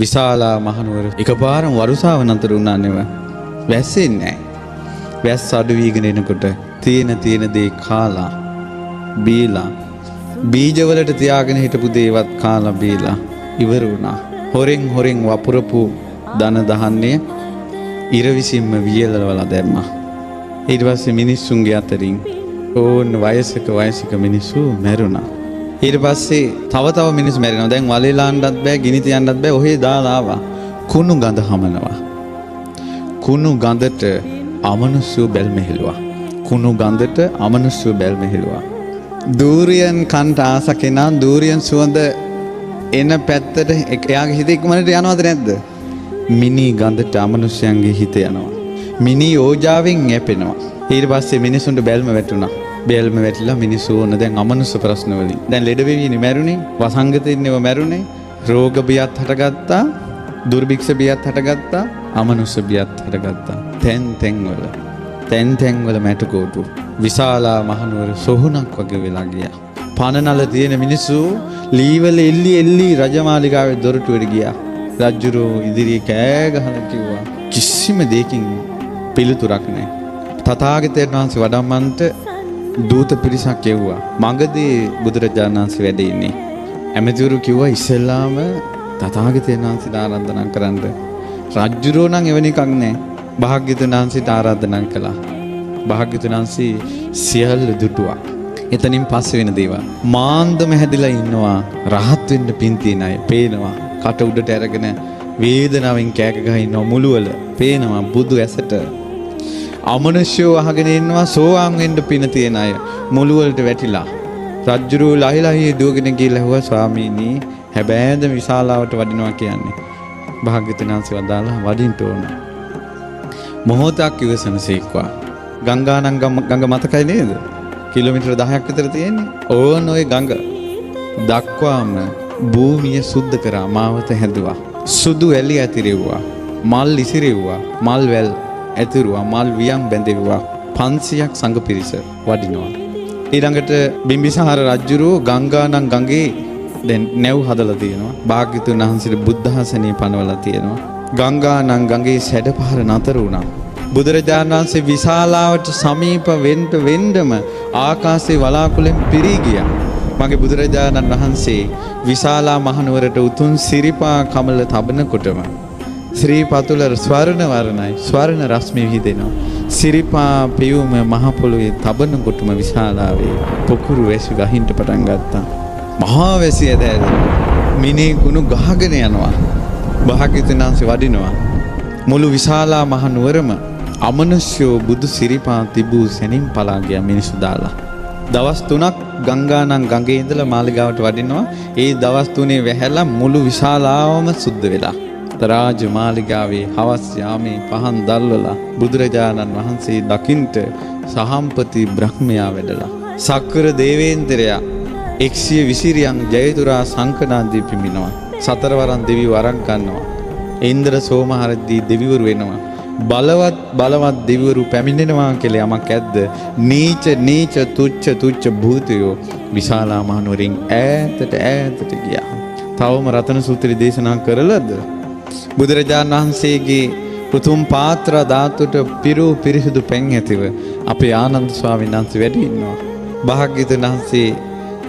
විශාලා මහනුවර එකපාරම වරුසාව නතර වුණා නෙව. වැස්සෙන්නේ නැහැ. වැස්ස අඩු වීගෙන එනකොට තියෙන දේ කාලා බීලා බීජවලට තියාගෙන හිටපු දේවත් කාලා බීලා ඉවර වුණා. හොරෙන් වපුරපු දන දහන්නේ ඉර විසින්ම වියලවලා දැම්මා. ඊට පස්සේ මිනිස්සුන්ගේ අතරින් ඕන වයසක මිනිස්සු මැරුණා. ඊට පස්සේ තව මිනිස්සු මැරෙනවා. දැන් වලේලාන්නත් බෑ, ගිනි තියන්නත් බෑ. ඔහේ දාලා ආවා. කුණු ගඳ හමනවා. කුණු ගඳට අමනුෂ්‍ය බැල්මෙහෙළුවා. කුණු ගඳට අමනුෂ්‍ය බැල්මෙහෙළුවා. දූරියන් කන්ට ආස කෙනා දූරියන් සුවඳ එන පැත්තට එයාගේ හිත ඉක්මනට යනවද නැද්ද? මිනි ගඳට අමනුෂ්‍යයන්ගේ හිත යනවා. මිනි ඕජාවෙන් යැපෙනවා. ඊට පස්සේ මිනිසුන්ට බැල්ම වැටුණා. බැල්ම වැටිලා මිනිස්සු ඕන දැන් අමනුෂ්‍ය ප්‍රශ්න වලින්. දැන් ලෙඩ වෙවිනේ මැරුණේ, වසංගතෙන්නේව මැරුණේ, රෝග බියත් හටගත්තා, දුර්භික්ෂ බියත් හටගත්තා, අමනුෂ්‍ය බියත් හටගත්තා. තැන් වල මැටකෝටු. විශාලා මහනුවර සොහුනක් වගේ වෙලා ගියා. පනනල තියෙන මිනිස්සු ලීවල එල්ලි රජමාලිගාවේ දොරටුවට ගියා. රජුරෝ ඉදිරියේ කෑ ගහලා කිව්වා කිසිම දෙයකින් පිළිතුරක් නැහැ. තථාගතයන් වහන්සේ වඩම්මන්ට දූත පිරිසක් එව්වා. මගදී බුදුරජාණන් වහන්සේ වැඩ ඉන්නේ. ඇමතිවරු කිව්වා ඉස්සෙල්ලාම තථාගතයන් වහන්සේට ආරාධනා කරන්න. රජුරෝ නම් එවැනි එකක් නැහැ. භාග්‍යවතුන් වහන්සේට ආරාධනා කළා. භාග්‍යවතුන් වහන්සේ සියල්ල දුටුවා. එතනින් පස්සේ වෙන දේවල්. මාන්දම හැදිලා ඉන්නවා. රහත් වෙන්න පින් තියෙන අය පේනවා. කට උඩට අරගෙන වේදනාවෙන් කෑක ගහ ඉන්නවා මුළුවල. පේනවා බුදු ඇසට. අමනුෂ්‍යෝ අහගෙන ඉන්නවා සෝවාන් වෙන්න පින තියෙන අය මුළුවලට වැටිලා. රජ්ජුරුව ලහිලහි දුවගෙන ගිහලා ඇහුවා ස්වාමීනි හැබෑද විශාලාවට වඩිනවා කියන්නේ. භාග්‍යවතුන් වහන්සේ වදාළා වඩින්න ඕන. මොහොතක් ඉවසනසේක්වා. ගංගා මතකයි නේද? කිලෝමීටර 10ක් විතර තියෙන්නේ. ඕන ඔය ගඟ දක්වාම භූමිය සුද්ධ කරා මාවත හැදුවා. සුදු ඇලි ඇතිරෙව්වා. මල් ඉසිරෙව්වා. මල් වැල් ඇතිරුවා. මල් වියන් බැඳෙව්වා. 500ක් සංඝ පිරිස වඩිනවා. ඊළඟට බිම්බිසාර රජුරෝ ගංගානම් ගඟේ දැන් නැව් හදලා තියෙනවා. භාග්‍යවතුන් වහන්සේට බුද්ධාසනිය පනවලා තියෙනවා. ගංගානම් ගඟේ සැඩපහර නතර වුණා. බුදුරජාණන් වහන්සේ විශාලාවට සමීප වෙන්නම ආකාශයේ වලාකුළෙන් පිරී ගියා. මගේ බුදුරජාණන් වහන්සේ විශාලා මහනුවරට උතුම් සිරිපා කමල තබනකොටම ශ්‍රී පතුල ස්වර්ණ වර්ණයි ස්වර්ණ රශ්මි විහිදෙනවා. සිරිපා පියුම මහ පොළොවේ තබනකොටම විශාලාවේ පොකුරු වැසි ගහින්න පටන් ගත්තා. මහා වැසිය දැල් මිනී කුණු ගහගෙන යනවා. භාග්‍යවතුන් වහන්සේ වඩිනවා. මුළු විශාලා මහනුවරම අමනුෂ්‍යෝ බුදු සිරිපා තිබූ සැනින් පලා ගියා මිනිස්සු දාලා. දවස් 3ක් ගංගානම් ගඟේ ඉඳලා මාලිගාවට වඩිනවා. ඒ දවස් 3 වැහැලා මුළු විශාලාවම සුද්ධ වෙලා. රාජ මාලිගාවේ හවස් යාමේ පහන් දැල්වලා බුදුරජාණන් වහන්සේ දකින්ට සහම්පති බ්‍රහ්මයා වැඩලා. සක්‍ර දේවේන්ද්‍රයා 120 රියන් ජයතුරා සංකනාදී පිමිනවා. සතරවරන් දෙවියෝ අරන් ගන්නවා. ඉන්ද්‍ර සෝමහරදී දෙවිවරු වෙනවා. බලවත් දෙවිවරු පැමිණෙනවා කියලා යමක් ඇද්ද? නීච තුච්ච භූතයෝ විශාලා මහනුවරින් ඈතට ගියා. තවම රතන සූත්‍රය දේශනා කරලද? බුදුරජාණන් වහන්සේගේ උතුම් පාත්‍ර ධාතුට පිරිසිදු පෙන් ඇතිව අපේ ආනන්ද ස්වාමීන් වහන්සේ වැඩ ඉන්නවා. භාග්‍යවතුන් වහන්සේ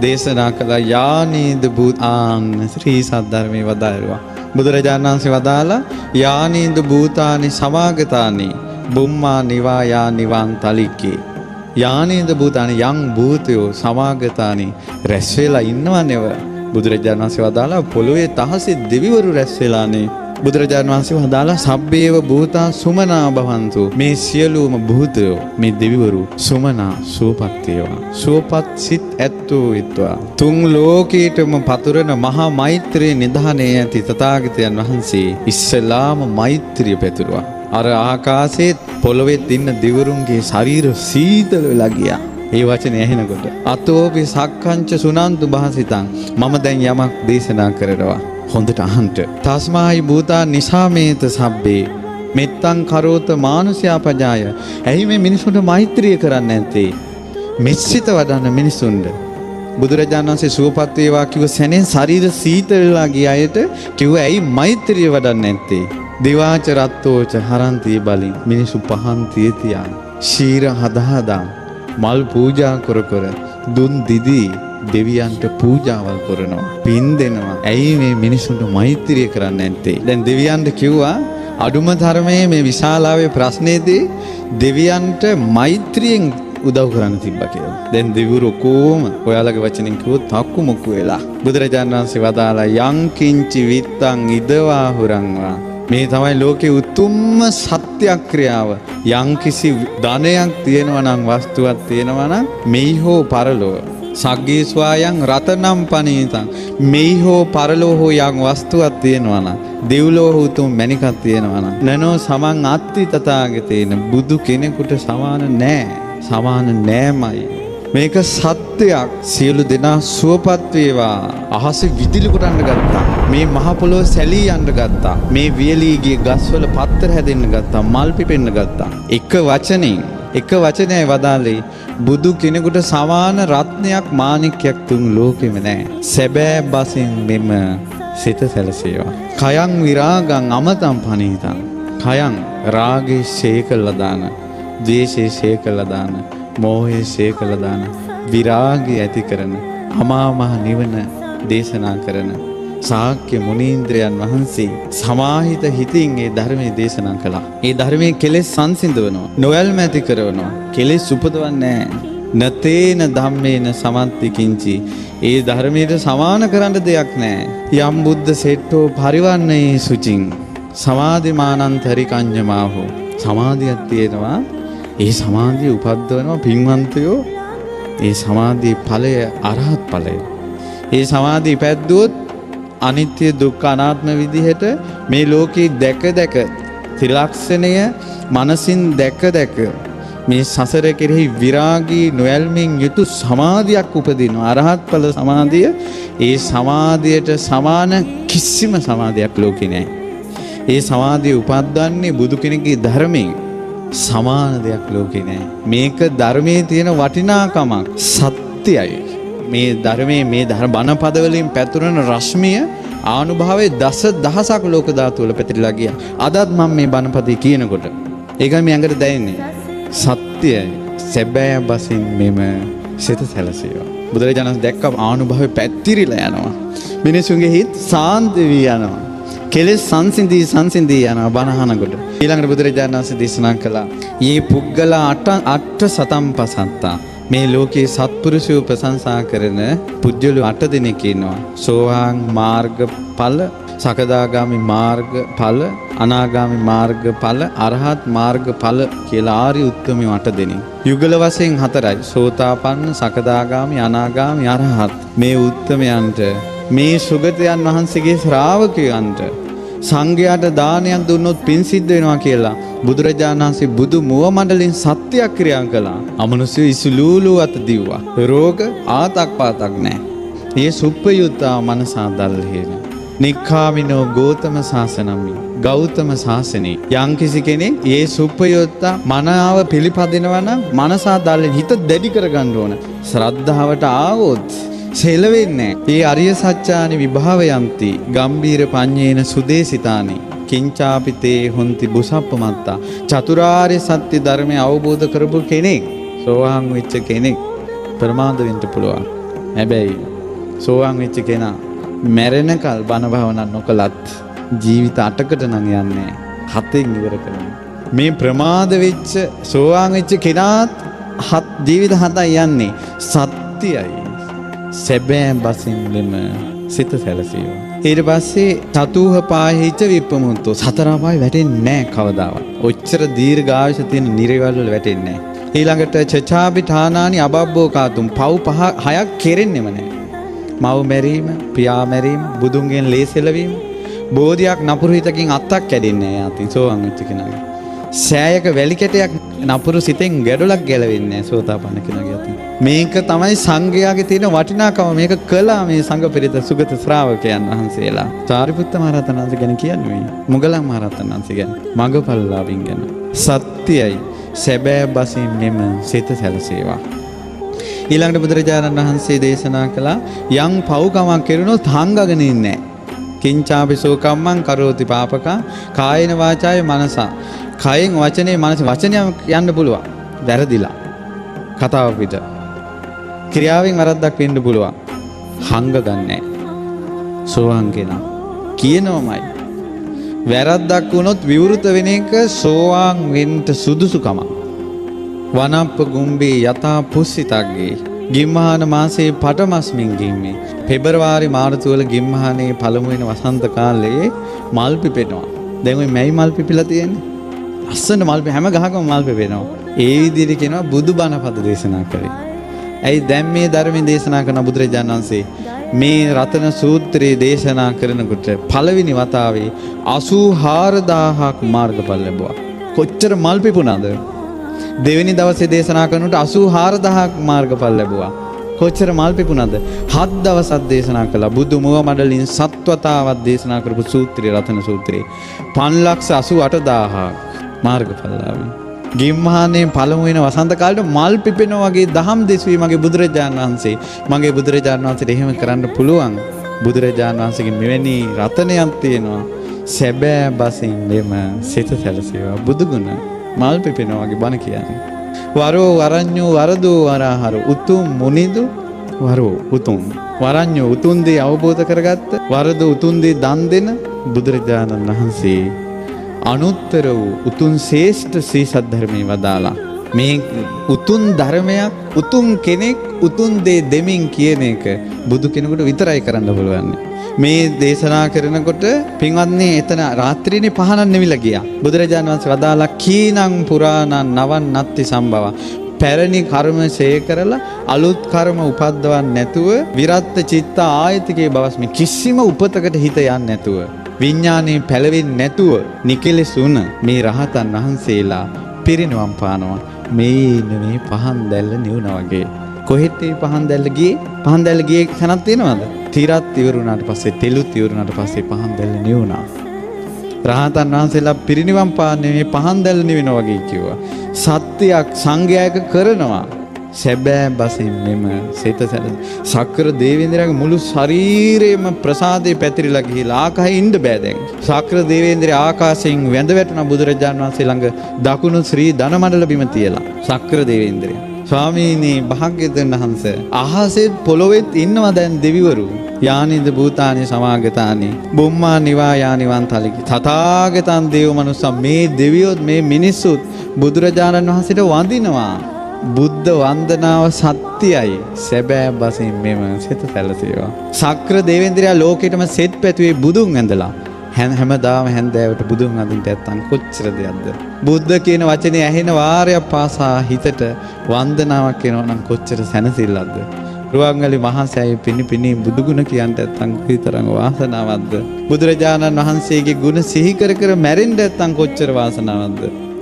දේශනා කළ යානීද භූතාන් ශ්‍රී සද්ධර්මයේ වදාළා. බුදුරජාණන් වහන්සේ වදාලා යානීද භූතානි සමාගතානි බුම්මා නිවායා නිවන් තලිකේ. යානීද භූතානි යං භූතයෝ සමාගතානි රැස් වෙලා ඉන්නවනේව. බුදුරජාණන් වහන්සේ වදාලා පොළොවේ තහසේ දෙවිවරු රැස් වෙලානේ. බුදුරජාණන් වහන්සේ වදාලා සබ්බේව භූතා සුමනා භවන්තු. මේ සියලුම භූතයෝ මේ දෙවිවරු සුමනා සුවපත් වේවා. සුවපත් සිත් ඇත්තෝ විත්වා. තුන් ලෝකීටම පතුරන මහා මෛත්‍රී නිධානයේ ඇති තථාගතයන් වහන්සේ ඉස්සලාම මෛත්‍රිය පැතුරුවා. අර ආකාශයේ පොළොවේ ඉන්න දෙවිවරුන්ගේ ශරීර සීතල වෙලා ගියා. ඒ වචනේ ඇහෙනකොට අතෝපි සක්කංච සුනන්තු භාසිතං මම දැන් යමක් දේශනා කරනවා. හොඳට අහන්න. තස්මායි භූතා නිසාමේත සබ්බේ මෙත්තං කරෝත මානුෂයා පජාය. ඇයි මේ මිනිසුන්ට මෛත්‍රිය කරන්නේ නැත්තේ? මෙසිත වඩන මිනිසුන්ට බුදුරජාණන් වහන්සේ සුවපත් වේවා කිව්ව සැනෙන් ශරීර සීතල වෙලා ගිය අයට කිව්ව ඇයි මෛත්‍රිය වඩන්නේ නැත්තේ? දිවාච රත්තෝච හරන්ති බලින් මිනිසු පහන් තියතියා ශීර හදා මල් පූජා කර කර දුන් දිදී දෙවියන්ට පූජාවල් කරනවා පින් දෙනවා. ඇයි මේ මිනිසුන්ට මෛත්‍රිය කරන්නේ නැත්තේ? දැන් දෙවියන්ට කිව්වා අඩුම තරමේ මේ විශාලාවේ ප්‍රශ්නේදී දෙවියන්ට මෛත්‍රියෙන් උදව් කරන්න තිබ්බා කියලා. දැන් දෙවිවරු කොහොම ඔයාලගේ වචනෙන් කිව්වොත් හක්කු මුක්කු වෙලා. බුදුරජාණන් වහන්සේ වදාලා යං කිංචි විත්තං ඉදවා හුරංවා. මේ තමයි ලෝකේ උතුම්ම සත්‍යක්‍රියාව. යම් කිසි ධනයක් තියෙනවා නම් වස්තුවක් තියෙනවා නම් මෙහි හෝ පරලෝ සග්ගේ ස්වායන් රතනම් පනීතං මෙහි හෝ පරලෝ හෝ යම් වස්තුවක් තියෙනවා නම් දෙව්ලෝ උතුම් මණිකක් තියෙනවා නම් නනෝ සමන් අත්ති තථාගතේන බුදු කෙනෙකුට සමාන නෑ. සමාන නෑමයි. මේක සත්‍යයක්. සියලු දෙනා සුවපත් වේවා. අහස විදුලි කොටන්න ගත්තා. මේ මහ පොළොව සැලී යන්න ගත්තා. මේ වියලීගේ ගස්වල පත්තර හැදෙන්න ගත්තා. මල් පිපෙන්න ගත්තා. එක වචනයයි වදාළේ බුදු කෙනෙකුට සමාන රත්නයක් මාණික්යක් තුන් ලෝකෙම නැහැ. සැබෑ බසින් මෙම සිත සැලසේවා. කයං විරාගං අමතං පනීතං. කයං රාගේ ශේකලා දාන, ද්වේෂේ ශේකලා දාන, මෝහේ ශේකලා දාන, විරාගය ඇති කරන අමා මහ නිවන දේශනා කරන ශාක්‍ය මුනීන්ද්‍රයන් වහන්සේ සමාහිත හිතින් ඒ ධර්මයේ දේශනා කළා. ඒ ධර්මයේ කෙලෙස් සංසිඳවනවා, නොයල්ම ඇති කරනවා, කෙලෙස් උපදවන්නේ නැහැ. නතේන ධම්මේන සමන්ති කිංචි. ඒ ධර්මයට සමාන කරන්න දෙයක් නැහැ. යම් බුද්ධ සෙට්ටෝ පරිවන්නේ සුචින් සමාධිමානන්තරි කඤ්ඤමාහෝ. සමාධියක් තියෙනවා. ඒ සමාධිය උපද්දවනවා පින්වන්තයෝ. ඒ සමාධියේ ඵලය අරහත් ඵලය. ඒ සමාධිය පැද්දුවොත් අනිත්‍ය දුක්ඛ අනාත්ම විදිහට මේ ලෝකේ දැක ත්‍රිලක්ෂණය මනසින් දැක මේ සසර කෙරෙහි විරාගී නොයල්මින් යුතු සමාධියක් උපදිනවා. අරහත් ඵල සමාධිය. ඒ සමාධියට සමාන කිසිම සමාධියක් ලෝකේ නැහැ. ඒ සමාධිය උපද්දන්නේ බුදු කෙනෙකුගේ ධර්මයෙන්. සමාන දෙයක් ලෝකේ නැහැ. මේක ධර්මයේ තියෙන වටිනාකමක් සත්‍යයි. මේ ධර්මයේ මේ බණ පද වලින් පැතුරන රශ්මිය ආනුභාවයේ දහසක් ලෝක ධාතු වල පැතිරලා ගියා. අදත් මම මේ බණ පදේ කියනකොට ඒකයි මේ ඇඟට දැනෙන්නේ. සත්‍යයි. සැබෑ බසින් මෙම සිත සැලසේවා. බුදුරජාණන් දැක්ක ආනුභාවයේ පැතිරිලා යනවා. මිනිසුන්ගේ හිත සාන්ත වී යනවා. කෙලෙස් සංසිඳී යනවා බණ අහනකොට. ඊළඟට බුදුරජාණන් වහන්සේ දේශනා කළා "යේ පුද්ගල අට සතම්පසත්තා." මේ ලෝකයේ සත්පුරුෂයෝ ප්‍රශංසා කරන පුජ්‍යලු 8 දෙනෙක් ඉන්නවා. සෝවාන් මාර්ගඵල, සකදාගාමි මාර්ගඵල, අනාගාමි මාර්ගඵල, අරහත් මාර්ගඵල කියලා ආර්ය උත්තමයෝ 8 දෙනෙක්. යුගල වශයෙන් 4යි. සෝතාපන්න, සකදාගාමි, අනාගාමි, අරහත්. මේ උත්තමයන්ට මේ සුගතයන් වහන්සේගේ ශ්‍රාවකයන්ට සංඝයාට දානයක් දුන්නොත් පින් සිද්ධ වෙනවා කියලා බුදුරජාණන් වහන්සේ බුදු මුව මණ්ඩලෙන් සත්‍යක්‍රියා කළා. අමනුෂ්‍ය ඉසුලූලු අත දිව්වා. රෝග ආතක් පාතක් නැහැ. මේ සුප්පයුත්තා මනසා දල්හේන. නික්ඛාමිනෝ ගෝතම ශාසනම්මි. ගෞතම ශාසනේ යම් කිසි කෙනෙක් මේ සුප්පයුත්තා මනාව පිළිපදිනවා නම් මනසා දල්ලෙන් හිත දැඩි කරගන්න ඕන. ශ්‍රද්ධාවට ආවොත් සෙලවෙන්නේ. ඒ අරිය සත්‍යානි විභාවයන්ති ගම්බීර පඤ්ඤේන සුදේසිතානි කිංචාපිතේ හොන්ති බුසප්පමත්තා. චතුරාර්ය සත්‍ය ධර්මය අවබෝධ කරපු කෙනෙක්, සෝවාන් වෙච්ච කෙනෙක් ප්‍රමාද වෙන්න පුළුවන්. හැබැයි සෝවාන් වෙච්ච කෙනා මැරෙනකල් බණ භාවනා නොකලත් ජීවිත 8කට නම් යන්නේ 7න් ඉවර කරනවා. මේ ප්‍රමාද වෙච්ච සෝවාන් වෙච්ච කෙනාත් ජීවිත 7යි යන්නේ. සත්‍යයි. සැබෑ බසින් මෙම සිත සැලසීම. ඊට පස්සේ චතුහ පාහිච්ච විප්පමුත්තෝ. සතර අපාය වැටෙන්නේ නැහැ කවදාවත්. ඔච්චර දීර්ඝායුෂ තියෙන නිරේවල් වල වැටෙන්නේ නැහැ. ඊළඟට චචාපි ඨානානි අබබ්බෝ කාතුම්. පව් 6ක් කෙරෙන්නෙම නැහැ. මව් මැරීම, පියා මැරීම, බුදුන්ගෙන් ලේසෙලවීම, බෝධියක් නපුරු හිතකින් අත්තක් කැඩෙන්නේ නැහැ. අතින් සෝවන් වෙච්ච කෙනාගේ. සෑයක වැලි කැටයක් නපුරු සිතෙන් ගැඩොලක් ගැලවෙන්නේ නැහැ සෝතාපන්න කෙනාගේ අතින්. මේක තමයි සංඝයාගේ තියෙන වටිනාකම. මේක කළා මේ සංඝ පෙරේත සුගත ශ්‍රාවකයන් වහන්සේලා. සාරිපුත්ත මහ රහතන් වහන්සේ ගැන කියන්නේ මොගලන් මහ රහතන් වහන්සේ ගැන, මගපල්ලාවින් ගැන. සත්‍යයි. සැබෑ බසින් මෙම සිත සැලසේවා. ඊළඟට බුදුරජාණන් වහන්සේ දේශනා කළා යම් පව්කමක් කෙරුණොත් හංගගෙන ඉන්නේ නැහැ. කිංචාපිසෝ කම්මං කරෝති පාපකා කායේන වාචාය මනසා. කයෙන් වචනේ මනස වචනයක් යන්න පුළුවන්. වැරදිලා. කතාව පිට. ක්‍රියාවෙන් වරද්දක් වෙන්න පුළුවන්. හංග ගන්නෑ. සෝවාන් කෙනා කියනවමයි. වැරද්දක් වුණොත් විවෘත වෙන එක සෝවාන් වෙන්න සුදුසුකම. වනප්ප ගුම්බේ යතා පුස්සිතග්ගේ ගිම්හාන මාසයේ පටමස්මින් ගිම්මේ පෙබරවාරි මාර්තු වල ගිම්හානේ පළමු වෙන වසන්ත කාලේ මල් පිපෙනවා. දැන් ওই මැයි මල් පිපිලා තියෙන්නේ. අස්සන මල් හැම ගහකම මල් පිපෙනවා. ඒ විදිහට කියනවා බුදුබණ පද දේශනා කරේ. ඇයි දැන් මේ ධර්මයේ දේශනා කරන බුදුරජාණන් වහන්සේ මේ රතන සූත්‍රයේ දේශනා කරනකොට පළවෙනි වතාවේ 84000ක් මාර්ගඵල ලැබුවා. කොච්චර මල් පිපුණාද? දෙවෙනි දවසේ දේශනා කරනකොට 84000ක් මාර්ගඵල ලැබුවා. කොච්චර මල් පිපුණාද? 7 දවසක් දේශනා කළා. බුදු මුව මඩලින් සත්වතාවක් දේශනා කරපු සූත්‍රය රතන සූත්‍රේ 588000ක් මාර්ගඵල ආවේ. ගිම්හානේ පළමු වෙන වසන්ත කාලේ මල් පිපෙනවා වගේ දහම් දෙසුවේ මගේ බුදුරජාණන් වහන්සේ. මගේ බුදුරජාණන් වහන්සේට එහෙම කරන්න පුළුවන්. බුදුරජාණන් වහන්සේගේ මෙවැනි රතනයක් තියෙනවා. සැබෑ බසින් මෙම සිත සැලසේවා. බුදුගුණ මල් පිපෙනවා වගේ බණ කියන්නේ. වරෝ වරඤ්ඤෝ වරදෝ වරහර උතුම් මුනිදු වරෝ උතුම් වරඤ්ඤෝ උතුම් දේ අවබෝධ කරගත්ත වරදෝ උතුම් දේ දන් දෙන බුදුරජාණන් වහන්සේ අනුත්තර වූ උතුම් ශ්‍රේෂ්ඨ ශ්‍රී සද්ධර්මයේ වදාලා මේ උතුම් ධර්මයක් උතුම් කෙනෙක් උතුම් දේ දෙමින් කියන එක බුදු කෙනෙකුට විතරයි කරන්න පුළුවන්. මේ දේශනා කරනකොට පින්වත්නි එතන රාත්‍රියේ පහනක් නෙවිලා ගියා. බුදුරජාණන් වහන්සේ වදාලා කීනං පුරාණං නවන් නත්ති සම්භව. පැරණි කර්ම ඡේ කරලා අලුත් කර්ම උපද්දවන්න නැතුව විරත් චිත්ත ආයතිකේ බවස්මි කිසිම උපතකට හිත යන්නේ නැතුව විඥානේ පැලවෙන්නේ නැතුව නිකලෙසුන මේ රහතන් වහන්සේලා පිරිනවම් පානවා. මේ පහන් දැල්ල නිවුණා වගේ. කොහෙට මේ පහන් දැල්ල ගියේ? පහන් දැල්ල ගියේ තැනක් තියෙනවද? තිරත් ඉවරුණාට පස්සේ තෙලුත් ඉවරුණාට පස්සේ පහන් දැල්ල නිවුණා. රහතන් වහන්සේලා පිරිනිවන් පාන්නේ මේ පහන් දැල්ල නිවෙනවා වගේ කිව්වා. සත්‍යයක් සංඝයායක කරනවා. සැබෑ බසින් මෙම සිත සක්‍ර දේවේන්ද්‍රයාගේ මුළු ශරීරයම ප්‍රසාදේ පැතිරිලා ගිහිලා ආකාශයේ ඉන්න බෑ දැන්. සක්‍ර දේවේන්ද්‍රයා ආකාශයෙන් වැඳ වැටුණා බුදුරජාණන් වහන්සේ ළඟ දකුණු ශ්‍රී ධනමණ්ඩල බිම තියලා. සක්‍ර දේවේන්ද්‍රයා ස්වාමීනි භාග්‍යවතුන් වහන්සේ අහසේ පොළොවෙත් ඉන්නවා දැන් දෙවිවරු. යානිද භූතානි සමාගතානි බුම්මා නිවා යානි වන්තලිකි තථාගතං දේව මනුස්සා මේ දෙවියොත් මේ මිනිස්සුත් බුදුරජාණන් වහන්සේට වඳිනවා. බුද්ධ වන්දනාව සත්‍යයි. සැබෑ බසින් මෙම සිත සැලසේවා. සක්‍ර දේවේන්ද්‍රයා ලෝකෙටම සෙත් පැතුවේ බුදුන් ඇඳලා. හැමදාම හැන්දෑවට බුදුන් අඳින්න නැත්තම් කොච්චර දෙයක්ද? බුද්ධ කියන වචනේ ඇහෙන වාරයක් පාසා හිතට වන්දනාවක් එනවා නම් කොච්චර සැනසෙල්ලක්ද? රුවන්වැලි මහා සෑයේ පිණි බුදුගුණ කියන්න නැත්තම් කොයිතරම් වාසනාවක්ද? බුදුරජාණන් වහන්සේගේ ගුණ සිහි කර කර මැරෙන්න නැත්තම් කොච්චර වාසනාවක්ද?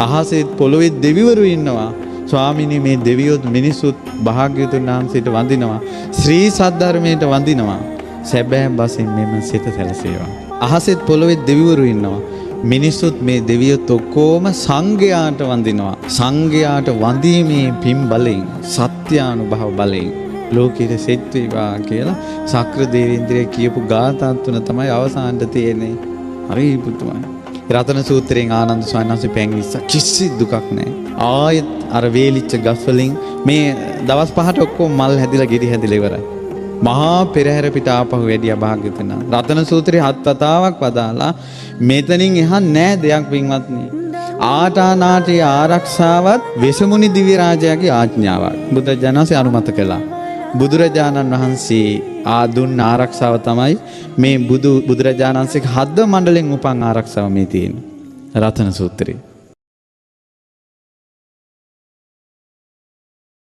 අහසේ පොළොවේ දෙවිවරු ඉන්නවා. ස්වාමිනී මේ දෙවියොත් මිනිසුත් භාග්‍යවතුන් වහන්සේට වඳිනවා. ශ්‍රී සද්ධර්මයට වඳිනවා. සැබෑ බසින් මෙම සිත සැලසේවා. අහසෙත් පොළොවේ දෙවිවරු ඉන්නවා. මිනිසුත් මේ දෙවියොත් ඔක්කොම සංඝයාට වඳිනවා. සංඝයාට වඳීමේ පින් බලෙන් සත්‍යානුභව බලෙන් ලෝකෙට සෙත් වේවා කියලා සක්‍ර දේවේන්ද්‍රය කියපු ගාථා තුන තමයි අවසානට තියෙන්නේ. හරි පුදුමයි. රතන සූත්‍රයෙන් ආනන්ද ස්වාමීන් වහන්සේ පැංගිස්ස කිසි දුකක් නැහැ. ආයෙත් අර වේලිච්ච ගස් වලින් මේ දවස් 5ට ඔක්කොම මල් හැදිලා ගෙඩි හැදිලා ඉවරයි. මහා පෙරහැර පිට ආපහු වැඩියා භාග්‍යවතුන්. රතන සූත්‍රයේ 7 වතාවක් වදාලා මෙතනින් එහා නෑ දෙයක් පින්වත්නි. ආටානාටි ආරක්ෂාවත් වෙසමුනි දිව්‍ය රාජයාගේ ආඥාවක් බුදුරජාණන් වහන්සේ අනුමත කළා. බුදුරජාණන් වහන්සේ දුන්න ආරක්ෂාව තමයි මේ බුදුරජාණන් වහන්සේගේ හද මණ්ඩලෙන් උපන් ආරක්ෂාව මේ තියෙන රතන සූත්‍රයේ.